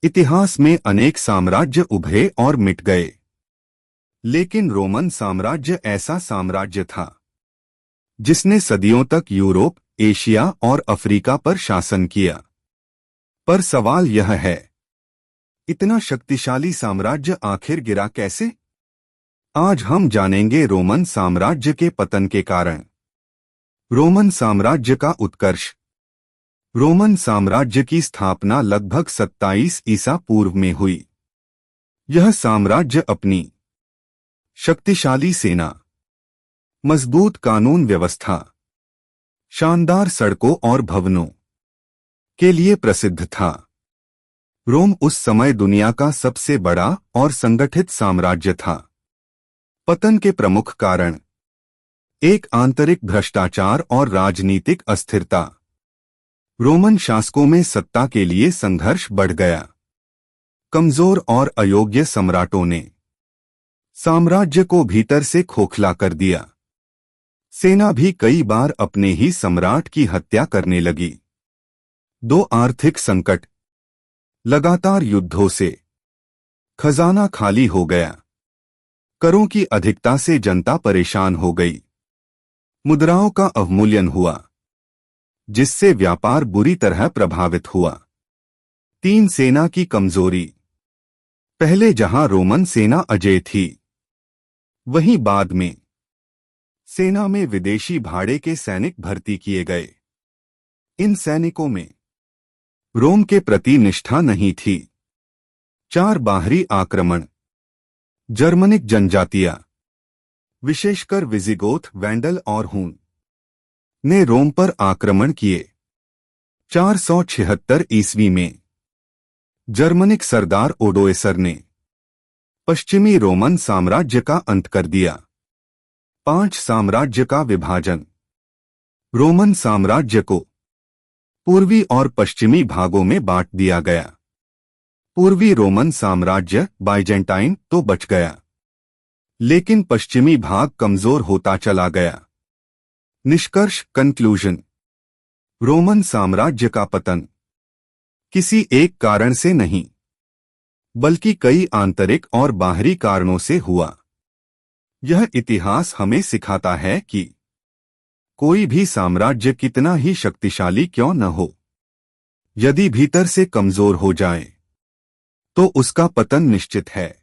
इतिहास में अनेक साम्राज्य उभरे और मिट गए, लेकिन रोमन साम्राज्य ऐसा साम्राज्य था जिसने सदियों तक यूरोप, एशिया और अफ्रीका पर शासन किया। पर सवाल यह है, इतना शक्तिशाली साम्राज्य आखिर गिरा कैसे? आज हम जानेंगे रोमन साम्राज्य के पतन के कारण। रोमन साम्राज्य का उत्कर्ष। रोमन साम्राज्य की स्थापना लगभग 27 ईसा पूर्व में हुई। यह साम्राज्य अपनी शक्तिशाली सेना, मजबूत कानून व्यवस्था, शानदार सड़कों और भवनों के लिए प्रसिद्ध था। रोम उस समय दुनिया का सबसे बड़ा और संगठित साम्राज्य था। पतन के प्रमुख कारण: एक, आंतरिक भ्रष्टाचार और राजनीतिक अस्थिरता। रोमन शासकों में सत्ता के लिए संघर्ष बढ़ गया। कमजोर और अयोग्य सम्राटों ने साम्राज्य को भीतर से खोखला कर दिया। सेना भी कई बार अपने ही सम्राट की हत्या करने लगी। 2, आर्थिक संकट। लगातार युद्धों से खजाना खाली हो गया। करों की अधिकता से जनता परेशान हो गई। मुद्राओं का अवमूल्यन हुआ, जिससे व्यापार बुरी तरह प्रभावित हुआ। 3, सेना की कमजोरी। पहले जहां रोमन सेना अजेय थी, वहीं बाद में सेना में विदेशी भाड़े के सैनिक भर्ती किए गए। इन सैनिकों में रोम के प्रति निष्ठा नहीं थी। 4, बाहरी आक्रमण। जर्मनिक जनजातियां, विशेषकर विजिगोथ, वेंडल और हून, ने रोम पर आक्रमण किए। 476 ईस्वी में जर्मनिक सरदार ओडोएसर ने पश्चिमी रोमन साम्राज्य का अंत कर दिया। 5, साम्राज्य का विभाजन। रोमन साम्राज्य को पूर्वी और पश्चिमी भागों में बांट दिया गया। पूर्वी रोमन साम्राज्य बाइजेंटाइन तो बच गया, लेकिन पश्चिमी भाग कमजोर होता चला गया। निष्कर्ष, कंक्लूजन: रोमन साम्राज्य का पतन किसी एक कारण से नहीं, बल्कि कई आंतरिक और बाहरी कारणों से हुआ। यह इतिहास हमें सिखाता है कि कोई भी साम्राज्य कितना ही शक्तिशाली क्यों न हो, यदि भीतर से कमजोर हो जाए तो उसका पतन निश्चित है।